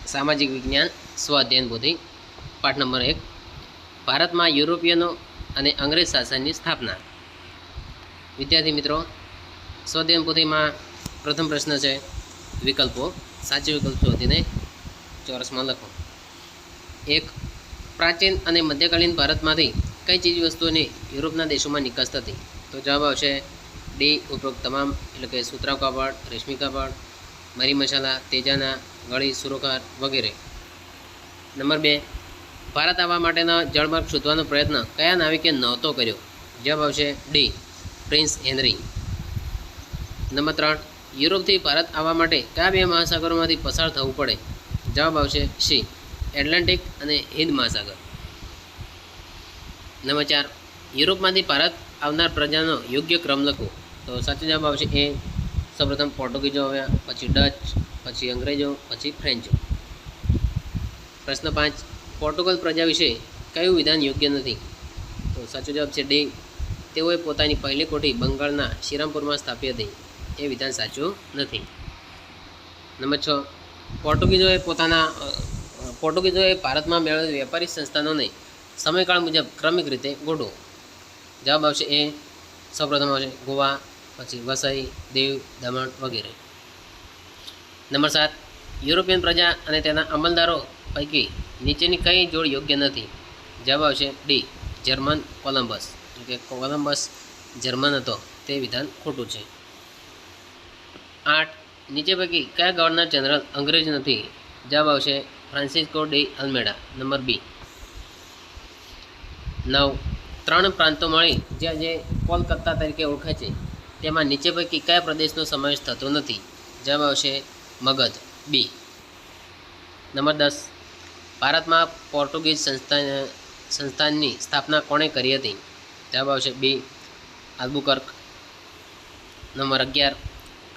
सामाजिक विज्ञान स्वाध्ययन पोथी पाठ नंबर 1 भारत में यूरोपियनो अने अंग्रेज शासन की स्थापना। विद्यार्थी मित्रों, स्वाध्ययन पोथी में प्रथम प्रश्न है विकल्पों। साचो विकल्प शोधीने चौरस में लखो। 1. प्राचीन अने मध्यकालीन भारत में कई चीज वस्तुओं यूरोपना देशों में निकास थी? तो जवाब आवशे डी उपरोक्त तमाम, एटले के सूत्राव कापड़, रेशमी कापड़, मरी मसाला, तेजाना, गળી, सुरोकार वगैरह। नंबर 2. भारत आवा माटेनो जलमार्ग शोधવાનો प्रयत्न कया नाविके नहोतो कर्यो? जवाब आवशे डी प्रिंस हेनरी। नंबर 3. यूरोपथी भारत आवा माटे कया बे महासागरोमांथी पसार थवुं पड़े? जवाब आवशे सी एटलांटिक अने हिंद महासागर। नंबर 4. यूरोपमांथी भारत आवनार प्रजानो योग्य क्रम लखो। तो साचो जवाब आवशे ए सर्वप्रथम पोर्टुगीजो आव्या, पछी डच, पछी अंग्रेजों, पछी फ्रेंचो। प्रश्न 5. पोर्टुगल प्रजा विषे कयुं विधान योग्य नहीं? तो साचो जवाब है डी तेओए पोतानी पहली कोठी बंगाळना श्रीरामपुर में स्थापी हती। ए विधान साचुं नहीं। नंबर 6. पोर्टुगीजोए भारत में मेळवेल वेपारी संस्थानों ने समयकाल मुजब क्रमिक रीते गोठवो। जवाब आवशे ए सर्वप्रथम आवशे गोवा, पछी वसई, दीव, दमण वगैरह। नंबर 7. यूरोपियन प्रजा अने तेना अमलदारों पैकी नीचेनी कई जोड़ योग्य नहीं? जवाब आवशे डी जर्मन कोलम्बस। એટલે કે કોલમ્બસ જર્મન હતો તે વિધાન ખોટું છે। 8. નીચે પૈકી કયા ગવર્નર જનરલ અંગ્રેજ નથી? જવાબ આવશે ફ્રાન્સિસ્કો ડી અલ્મેડા, નંબર બી। 9. 3 પ્રાંતો મળી જે કોલકાતા તરીકે ઓળખાય છે તેમાં નીચે પૈકી કયા પ્રદેશનો સમાવેશ થતો નથી? જવાબ આવશે મગધ, બી। નંબર 10. ભારતમાં પોર્ટુગીઝ સંસ્થાનની સ્થાપના કોણે કરી હતી? જવાબ આવશે બી આલ્બુકર્ક। નંબર 11.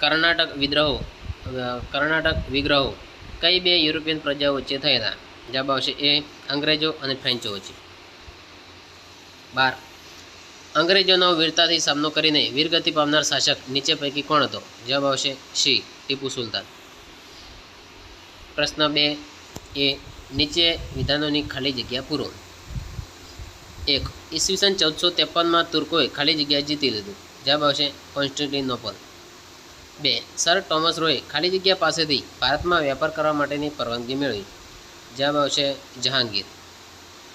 કર્ણાટક વિગ્રહો કઈ બે યુરોપિયન પ્રજાઓ વચ્ચે થયા હતા? જવાબ આવશે એ અંગ્રેજો અને ફ્રેન્ચો વચ્ચે। 12. અંગ્રેજોનો વીરતાથી સામનો કરીને વીરગતિ પામનાર શાસક નીચે પૈકી કોણ હતો? જવાબ આવશે સી ટીપુ સુલતાન। પ્રશ્ન 2 એ નીચે વિધાનોની ખાલી જગ્યા પૂરો। 1. ઈસવીસન 1453 में तुर्कोए खाली जग्या जीती लीधुं। जवाब आवशे कोन्स्टेंटिनोपल। 2. सर टॉमस रॉय खाली जग्या पासेथी भारत में व्यापार करवा माटेनी परवानगी मेळवी। जवाब आवशे जहांगीर।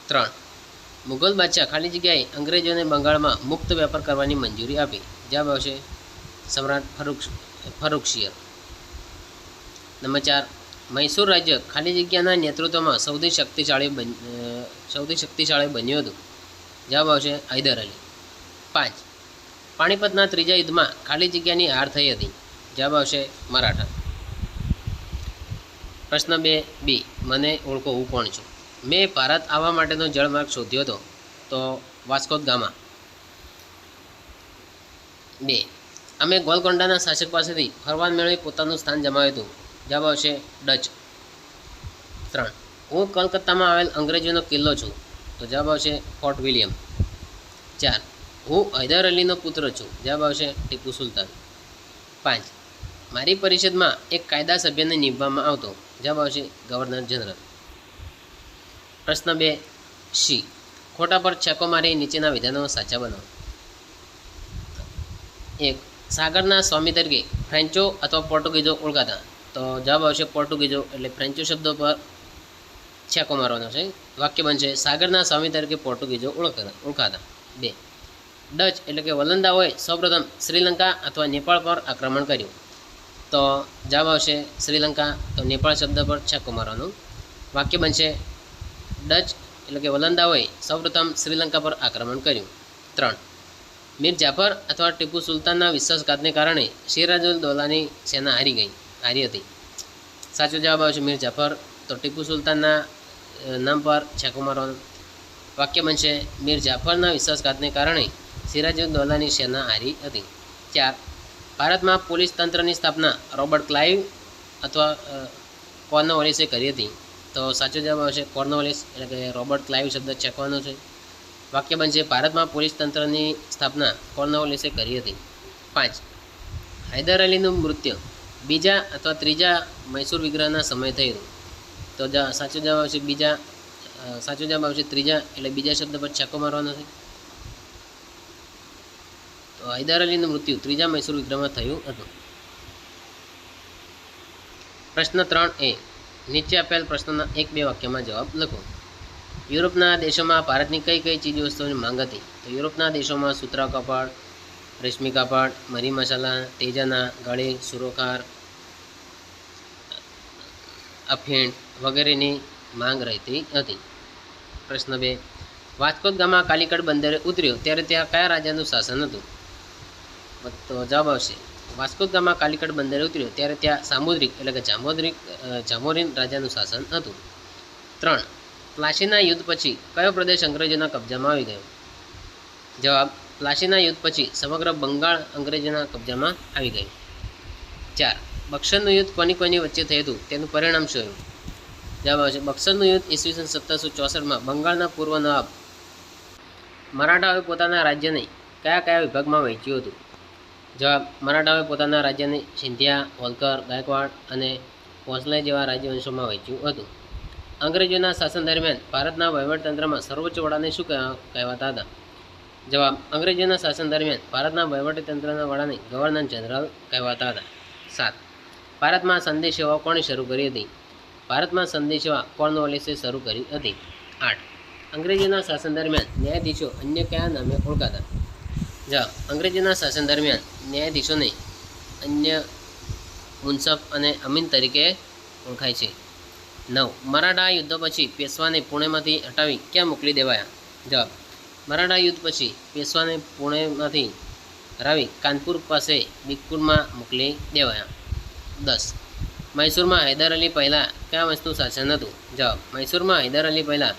3. मुगल बादशाह खाली जग्याए अंग्रेजोने बंगाळ में मुक्त व्यापार करवानी मंजूरी आपी। जवाब आवशे सम्राट फर्रुखसिंह। नंबर 4. मैसूर राज्य खाली जग्याना नेतृत्व में सौथी शक्तिशाળી बन्युं हतुं। जवाब आवशे हैदर अली। 5. पाणीपतना त्रीजा युद्ध में खाली जग्यानी हार थई हती। जवाब आवशे मराठा। प्रश्न 2 बी मने ओळखो हूँ कोण छुं? मैं भारत आवा माटेनो जलमार्ग शोध्यो हतो। तो वास्को द गामा। 2. अमे गोलकोंडाना शासक पासेथी फरमान मेळवी पोतानुं स्थान जमाव्युं हतुं। जवाब आवशे डच। 3. हूँ कलकत्ता में आवेल अंग्रेजोनो किल्लो छूँ। तो जवाब आवशे फोर्ट विलियम। 4. हूँ हैदर अलीनो पुत्र छूँ। जवाब आवशे टीपू सुल्तान। 5. मारी परिषद में एक कायदा सभ्यने निमवामां आवतो। जवाब आवशे गवर्नर जनरल। प्रश्न 2 सी खोटा पर छक्को मारी नीचेना विधानों साचा बनावो। 1. सागरना स्वामी तरीके फ्रेंचो अथवा पोर्टुगीजो ओळखाता। तो जवाब आवशे पोर्टुगीजो, एटले फ्रेंचो शब्दों पर छक्को मारवानो छे। वाक्य बनशे सागरना स्वामी तरीके पोर्टुगीजो ओळखाता। 2. डच एटले के वलंदाओए सौप्रथम श्रीलंका अथवा नेपाळ पर आक्रमण कर्युं। तो जवाब आवशे श्रीलंका, तो नेपाळ शब्द पर छक्को मारवानो। वाक्य बनशे डच एटले के वलंदाओए सौप्रथम श्रीलंका पर आक्रमण कर्युं। 3. मीर जाफर अथवा टीपू सुल्तानना विश्वासघातने कारणे सिराजुद्दौलानी सेना हारी हती। साचो जवाब आवशे मीर जाफर, तो टीपू सुल्तानना नाम पर छक्को मारवानो। वाक्य बनशे मीर जाफरना विश्वासघातने कारणे सिराजुद्दौलानी सेना हारी हती। 4. भारत में पोलीस तंत्र की स्थापना रॉबर्ट क्लाइव अथवा कॉर्नवालिसे करी हती। तो साचो जवाब आवशे कॉर्नवालिस, एटले के रॉबर्ट क्लाइव शब्द छेकवानो छे। वाक्य बनशे भारत में पोलीस तंत्र की स्थापना कॉर्नवालिसे करी हती। 5. हैदर अलीनुं मृत्यु बीजा अथवा त्रीजा मैसूर विग्रहना समय थयुं। તો સાચો જવાબ આવશે બીજા. સાચો જવાબ આવશે ત્રીજા, એટલે બીજા શબ્દ પર છક્કો મારવાનો છે. તો હૈદર અલીનું મૃત્યુ ત્રીજા મૈસૂર વિગ્રહમાં થયું હતું. પ્રશ્ન 3A. નીચે આપેલ પ્રશ્નોના 1-2 વાક્યમાં જવાબ લખો. યુરોપના દેશોમાં ભારતની કઈ કઈ ચીજવસ્તુઓની માંગ હતી? તો યુરોપના દેશોમાં સૂતરા કાપડ, રેશમી કાપડ, મરી મસાલા, તેજાના, ગળી, સુરોખાર, અફીણ વગેરેની માંગ રહેતી હતી. પ્રશ્ન 2. વાસ્કો દ ગામા કાલિકટ બંદરે ઉતર્યો ત્યારે ત્યાં કયા રાજાનું શાસન હતું? તો જવાબ આવશે વાસ્કો દ ગામા કાલિકટ બંદરે ઉતર્યો ત્યારે ત્યાં સામુદ્રિક એટલે કે જામોરિન રાજાનું શાસન હતું. 3. પ્લાસીના યુદ્ધ પછી કયો પ્રદેશ અંગ્રેજોના કબજામાં આવી ગયો? જવાબ પ્લાસીના યુદ્ધ પછી સમગ્ર બંગાળ અંગ્રેજોના કબજામાં આવી ગયું. 4. બક્સરનું યુદ્ધ કોની વચ્ચે થયું હતું તેનું પરિણામ શું હતું? જવાબ આવશે બક્સરનું યુદ્ધ ઈસવીસન 1764માં બંગાળના પૂર્વ નવાબ મરાઠાઓએ પોતાના રાજ્યને કયા વિભાગમાં વહેંચ્યું હતું? જવાબ મરાઠાઓએ પોતાના રાજ્યને સિંધિયા, હોલકર, ગાયકવાડ અને ભોંસલે જેવા રાજ્યવંશોમાં વહેંચ્યું હતું. અંગ્રેજોના શાસન દરમિયાન ભારતના વહીવટતંત્રમાં સર્વોચ્ચ વડાને શું કહેવાતા હતા? જવાબ અંગ્રેજોના શાસન દરમિયાન ભારતના વહીવટીતંત્રના વડાને ગવર્નર જનરલ કહેવાતા હતા. 7. ભારતમાં સંદેશ સેવા કોણે શરૂ કરી હતી? ભારતમાં સંદેશ સેવા કોર્નવાલિસે શરૂ કરી હતી. 8. અંગ્રેજોના શાસન દરમિયાન ન્યાયાધીશો અન્ય કયા નામે ઓળખાતા? જવાબ અંગ્રેજોના શાસન દરમિયાન ન્યાયાધીશોને અન્ય, મુનસફ અને અમીન તરીકે ઓળખાય છે. 9. મરાઠા યુદ્ધ પછી પેશવાને પુણેમાંથી હટાવી ક્યાં મોકલી દેવાયા? જવાબ મરાઠા યુદ્ધ પછી પેશવાને પુણેમાંથી હરાવી કાનપુર પાસે બિગપુરમાં મોકલી દેવાયા. 10. મૈસૂરમાં હૈદર અલી પહેલાં કયા વંશનું શાસન હતું? જવાબ મૈસૂરમાં હૈદર અલી પહેલાં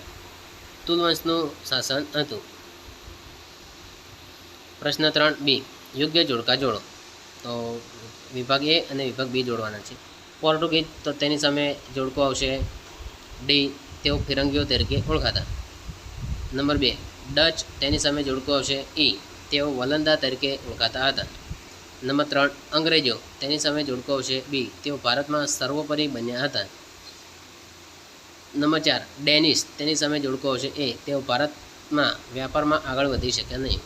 તુલ વંશનું શાસન હતું. પ્રશ્ન 3B. યોગ્ય જોડકા જોડો. તો વિભાગ A અને વિભાગ B જોડવાના છે. પોર્ટુગીઝ તો તેની સામે જોડકો આવશે ડી, તેઓ ફિરંગીઓ તરીકે ઓળખાતા. નંબર 2. ડચ, તેની સામે જોડકો આવશે ઈ, તેઓ વલંદા તરીકે ઓળખાતા હતા. નંબર 3. અંગ્રેજો, તેની સામે જોડકો આવશે બી, તેઓ ભારતમાં સર્વોપરી બન્યા હતા. નંબર 4. ડેનિશ, તેની સામે જોડકો આવશે એ, તેઓ ભારતમાં વ્યાપારમાં આગળ વધી શક્યા નહીં.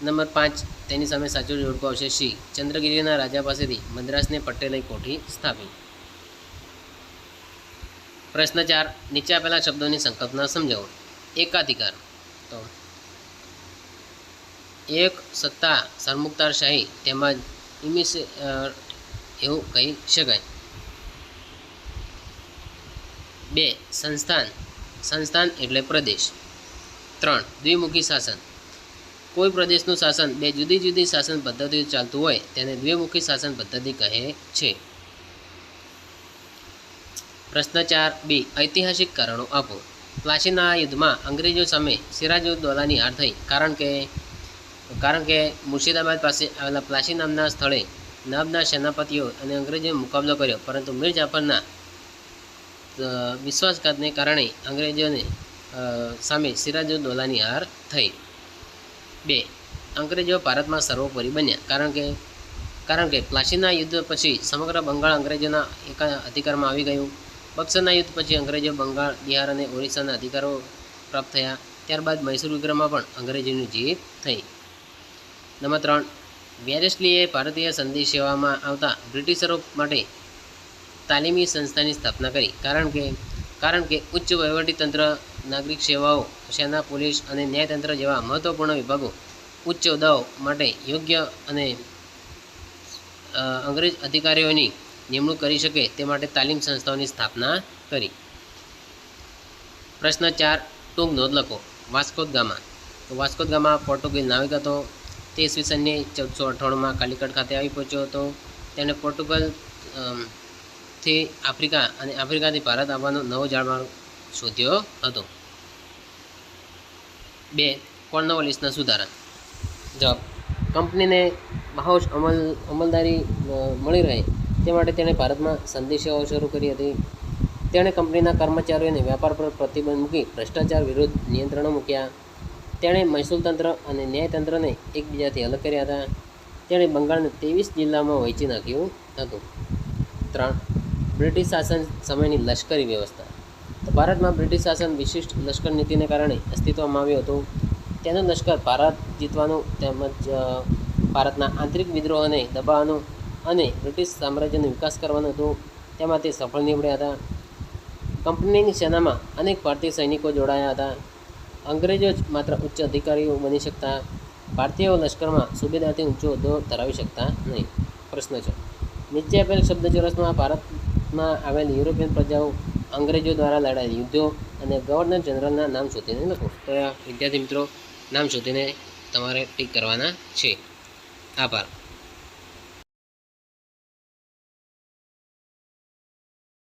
નંબર 5. તેની સામે સાચો જોડકો આવશે સી, ચંદ્રગીરીના રાજા પાસેથી મદ્રાસને પટેલે કોઠી સ્થાપી. પ્રશ્ન 4. નીચે આપેલા શબ્દોની સંકલ્પના સમજાવો. એકાધિકાર, તો એક સત્તા, સરમુખતારશાહી તેમજ ઇમિસ એવું કહી શકાય. 2. સંસ્થાન, સંસ્થાન એટલે પ્રદેશ. 3. દ્વિમુખી શાસન, કોઈ પ્રદેશનું શાસન બે જુદી જુદી શાસન પદ્ધતિઓ ચાલતું હોય તેને દ્વિમુખી શાસન પદ્ધતિ કહે છે. પ્રશ્ન 4B. ઐતિહાસિક કારણો આપો. પ્લાસીના યુદ્ધમાં અંગ્રેજો સામે સિરાજઉદ્દૌલાની હાર થઈ કારણ કે મુર્શિદાબાદ પાસે આવેલા પ્લાસી નામના સ્થળે નવાબના સેનાપતિઓ અને અંગ્રેજોએ મુકાબલો કર્યો, પરંતુ મીર જાફરના વિશ્વાસઘાતને કારણે અંગ્રેજોને સામે સિરાજઉદ્દૌલાની હાર થઈ. 2. અંગ્રેજો ભારતમાં સર્વોપરી બન્યા કારણ કે પ્લાસીના યુદ્ધ પછી સમગ્ર બંગાળ અંગ્રેજોના અધિકારમાં આવી ગયું. બક્સરના યુદ્ધ પછી અંગ્રેજો બંગાળ, બિહાર અને ઓરિસ્સાના અધિકારો પ્રાપ્ત થયા. ત્યારબાદ મૈસૂર વિગ્રહમાં પણ અંગ્રેજોની જીત થઈ. નંબર 3. વેલેસ્લીએ ભારતીય સંદેશ સેવામાં આવતા બ્રિટિશરો માટે તાલીમી સંસ્થાની સ્થાપના કરી કારણ કે ઉચ્ચ વહીવટીતંત્ર, નાગરિક સેવાઓ, સેના, પોલીસ અને ન્યાયતંત્ર જેવા મહત્વપૂર્ણ વિભાગો ઉચ્ચ હોદ્દાઓ માટે યોગ્ય અને અંગ્રેજ અધિકારીઓની નિમણૂક કરી શકે તે માટે તાલીમ સંસ્થાઓની સ્થાપના કરી. પ્રશ્ન 4. ટૂંક નોંધ લખો. વાસ્કો દ ગામા, તો વાસ્કો દ ગામા પોર્ટુગીઝ નાવિક હતો. તે ઈસવીસનની 1498માં કાલિકટ ખાતે આવી પહોંચ્યો હતો. તેણે પોર્ટુગલથી આફ્રિકા અને આફ્રિકાથી ભારત આવવાનો નવો જળમાર્ગ શોધ્યો હતો. 2. કોર્નવાલિસના સુધારા. જવાબ કંપનીને બહોશ અમલદારી મળી રહે તે માટે તેણે ભારતમાં સંદેશ સેવાઓ શરૂ કરી હતી. તેણે કંપનીના કર્મચારીઓને વ્યાપાર પર પ્રતિબંધ મૂકી ભ્રષ્ટાચાર વિરુદ્ધ નિયંત્રણો મૂક્યા. તેણે મહેસૂલ તંત્ર અને ન્યાયતંત્રને એકબીજાથી અલગ કર્યા હતા. તેણે બંગાળને 23 જિલ્લામાં વહેંચી નાખ્યું હતું. 3. બ્રિટિશ શાસન સમયની લશ્કરી વ્યવસ્થા. તો ભારતમાં બ્રિટિશ શાસન વિશિષ્ટ લશ્કર નીતિને કારણે અસ્તિત્વમાં આવ્યું હતું. તેનું લશ્કર ભારત જીતવાનું તેમજ ભારતના આંતરિક વિદ્રોહોને દબાવવાનું અને બ્રિટિશ સામ્રાજ્યનો વિકાસ કરવાનું હતું. તેમાં તે સફળ નીવડ્યા હતા. કંપનીની સેનામાં અનેક ભારતીય સૈનિકો જોડાયા હતા. અંગ્રેજો જ માત્ર ઉચ્ચ અધિકારીઓ બની શકતા. ભારતીયો લશ્કરમાં સુબેદારથી ઊંચો હોદ્દો ધરાવી શકતા નહીં. પ્રશ્ન છે, નીચે આપેલ શબ્દચોરસમાં ભારતમાં આવેલ યુરોપિયન પ્રજાઓ અંગ્રેજો દ્વારા લડાયેલ યુદ્ધો અને ગવર્નર જનરલના નામ શોધીને લખો. તો વિદ્યાર્થી મિત્રો નામ શોધીને તમારે ટીક કરવાના છે. આભાર.